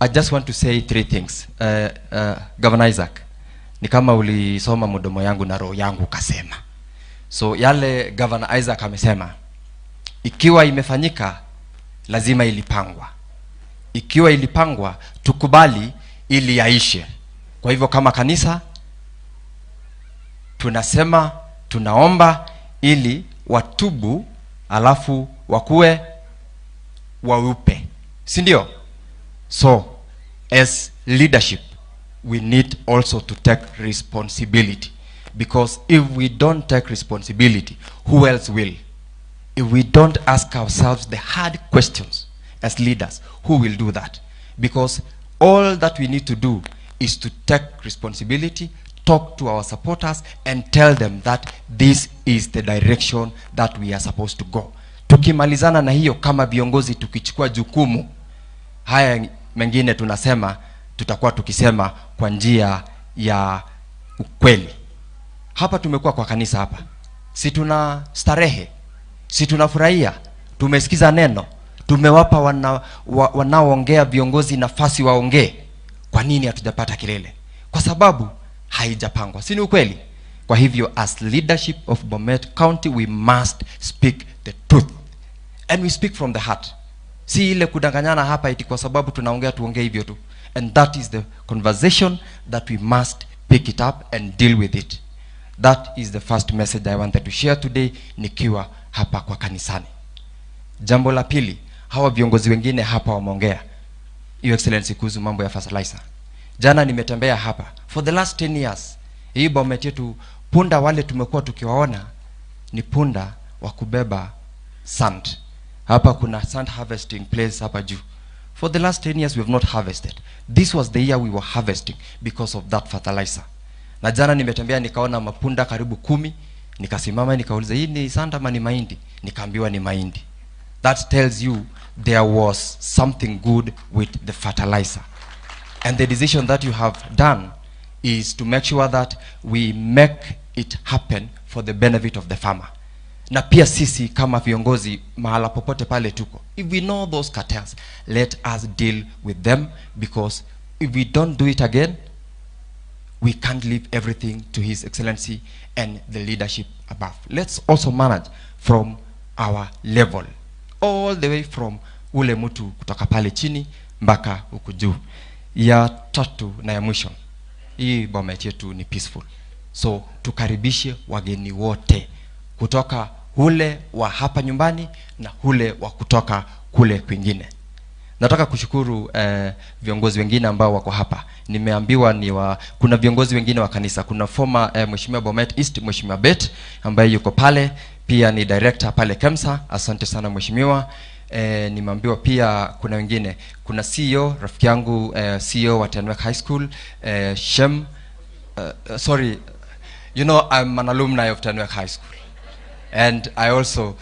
I just want to say three things. Governor Isaac, ni kama ulisoma mdomo yangu na roho yangu kasema. So yale Governor Isaac amesema, ikiwa imefanyika lazima ilipangwa. Ikiwa ilipangwa tukubali ili yaishe. Kwa hivyo kama kanisa tunasema, tunaomba ili watubu alafu wakuwe waupe. Si ndio? So as leadership we need also to take responsibility, because if we don't take responsibility, who else will? If we don't ask ourselves the hard questions as leaders, who will do that? Because all that we need to do is to take responsibility, talk to our supporters and tell them that this is the direction that we are supposed to go. Tukimalizana na hiyo kama viongozi, tukichukua jukumu, haya mengine tunasema tutakuwa tukisema kwa njia ya ukweli. Hapa tumekuwa kwa kanisa hapa, si tuna starehe, si tunafurahia, tumesikiza neno, tumewapa wanaoongea viongozi nafasi waongee. Kwa nini hatujapata kilele? Kwa sababu haijapangwa, si ni ukweli? Kwa hivyo as leadership of Bomet County we must speak the truth, and we speak from the heart. Si ile kudanganyana hapa eti kwa sababu tunaongea tuongee hivyo tu. And that is the conversation that we must pick it up and deal with it. That is the first message I wanted to share today nikiwa hapa kwa kanisani. Jambo la pili, hawa viongozi wengine hapa wameongea, Your Excellency, kuhusu mambo ya fertilizer. Jana nimetembea hapa. For the last 10 years, hii Bomet yetu, punda wale tumekuwa tukiwaona ni punda wa kubeba sand. Hapa kuna sand harvesting place hapa juu. For the last 10 years we have not harvested. This was the year we were harvesting because of that fertilizer. Na jana nimetembea nikaona mapunda karibu 10, nikasimama nikauliza hii ni sand ama ni mahindi? Nikaambiwa ni mahindi. That tells you there was something good with the fertilizer. And the decision that you have done is to make sure that we make it happen for the benefit of the farmer. Na pia sisi kama viongozi mahala popote pale tuko, if we know those cartels, let us deal with them, because if we don't do it again, we can't leave everything to His Excellency and the leadership above. Let's also manage from our level, all the way from ule mtu kutoka pale chini mpaka huku juu. Ya tatu na ya mwisho, hii Bomet yetu ni peaceful. So tukaribishe wageni wote kutoka ule wa hapa nyumbani na ule wa kutoka kule kwingine. Nataka kushukuru viongozi wengine ambao wako hapa. Nimeambiwa kuna viongozi wengine wa kanisa. Kuna former Mheshimiwa Bomet East, Mheshimiwa Bet ambaye yuko pale, pia ni director pale Kemsa. Asante sana mheshimiwa. Nimeambiwa pia kuna wengine, kuna CEO rafiki yangu, CEO wa Tenwek High School, Shem, sorry, you know I'm an alumni of Tenwek High School. And I also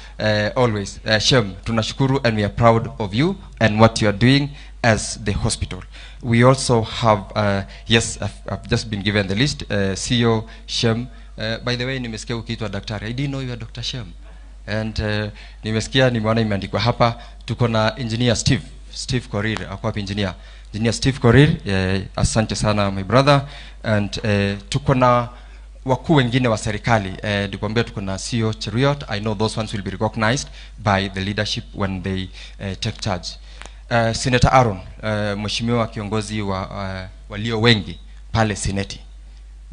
always, Shem, tunashukuru, and we are proud of you and what you are doing as the hospital. We also have, yes, I've just been given the list, CEO Shem. By the way, nimesikia ukiitwa daktari. I didn't know you are Dr. Shem. And nimesikia, nimeona imeandikwa hapa. Tuko na engineer Steve Korir, ako hapa engineer Steve Korir. Asante sana my brother. And tuko na wakuu wengine wa serikali. Nikwambia tuko na CEO Cheruiyot. I know those ones will be recognized by the leadership when they take charge. Senator Aaron, mheshimiwa kiongozi wa walio wengi pale Seneti.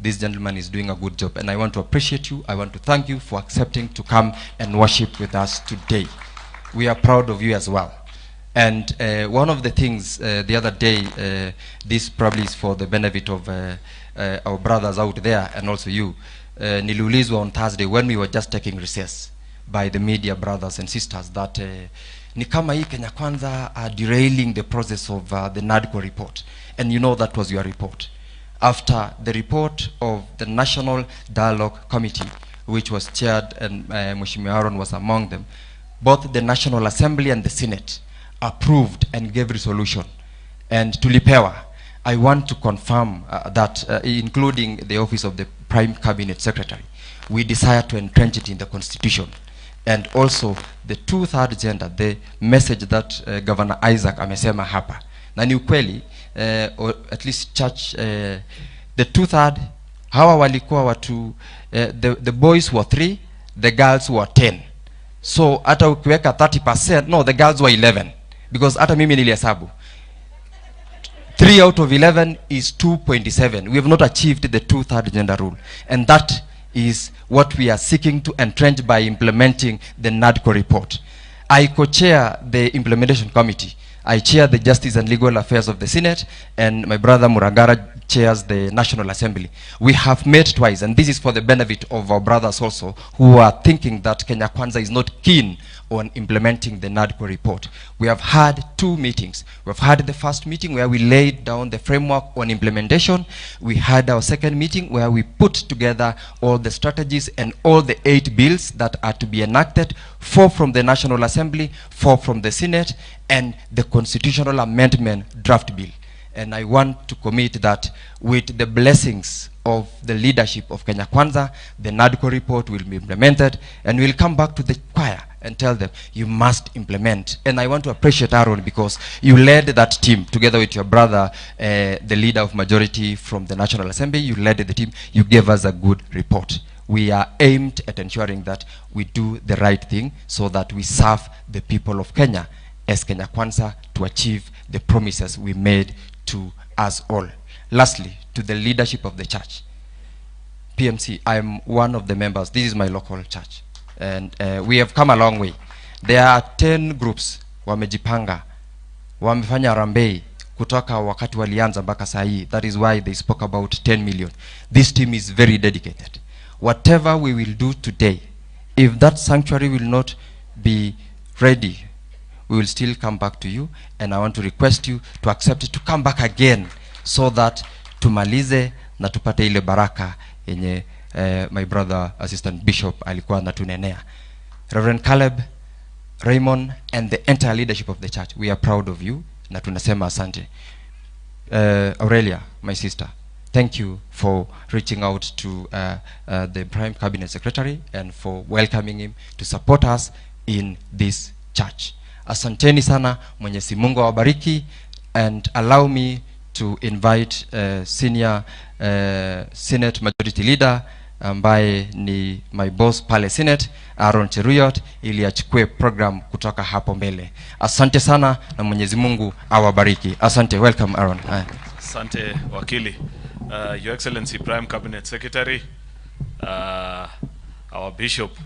This gentleman is doing a good job, and I want to appreciate you. I want to thank you for accepting to come and worship with us today. We are proud of you as well. And one of the things the other day, this probably is for the benefit of our brothers out there and also you, niliulizwa on Thursday when we were just taking recess by the media brothers and sisters that ni kama hii Kenya Kwanza are derailing the process of the NADCO report. And you know that was your report. After the report of the National Dialogue Committee, which was chaired, and Mheshimiwa Aaron was among them, both the National Assembly and the Senate approved and gave resolution. And tulipewa, I want to confirm that including the office of the Prime Cabinet Secretary, we desire to entrench it in the Constitution. And also the two-third gender, the message that Governor Isaac amesema hapa. Na ni ukweli, or at least church, the 2/3 hawa walikuwa watu, the boys were 3, the girls were 10. So hata ukiweka 30%, no, the girls were 11, because hata mimi nilihesabu 3 out of 11 is 2.7. We have not achieved the 2/3 gender rule, and that is what we are seeking to entrench by implementing the NADCO report. I co-chair the implementation committee. I chair the Justice and Legal Affairs of the Senate, and my brother Murangara chairs the National Assembly. We have met twice, and this is for the benefit of our brothers also who are thinking that Kenya Kwanza is not keen on implementing the NADCO report. We have had 2 meetings. We have had the first meeting where we laid down the framework on implementation. We had our second meeting where we put together all the strategies and all the 8 bills that are to be enacted, 4 from the National Assembly, 4 from the Senate, and the constitutional amendment draft bill. And I want to commit that with the blessings of the leadership of Kenya Kwanza, the NADCO report will be implemented, and we'll come back to the choir and tell them, you must implement. And I want to appreciate Aaron, because you led that team together with your brother, the leader of majority from the National Assembly. You led the team. You gave us a good report. We are aimed at ensuring that we do the right thing so that we serve the people of Kenya as Kenya Kwanza to achieve the promises we made to us all. Lastly, to the leadership of the church, PMC, I am one of the members. This is my local church, and we have come a long way. There are 10 groups wamejipanga, wamefanya harambee kutoka wakati walianza mpaka saa hii. That is why they spoke about 10 million. This team is very dedicated. Whatever we will do today, if that sanctuary will not be ready, we will still come back to you, and I want to request you to accept it, to come back again, so that tumalize na tupate ile baraka yenye my brother assistant bishop alikuwa anatunenea. Reverend Caleb, Raymond, and the entire leadership of the church, we are proud of you na tunasema asante. Aurelia, my sister, thank you for reaching out to the Prime Cabinet Secretary and for welcoming him to support us in this church. Asanteni sana, Mwenyezi Mungu awabariki, and allow me to invite senior Senate Majority Leader ambaye ni my boss pale Senate, Aaron Cheruyot, ili achukue program kutoka hapo mbele. Asante sana na Mwenyezi Mungu awabariki. Asante, welcome Aaron. Asante wakili. Your Excellency Prime Cabinet Secretary, our Bishop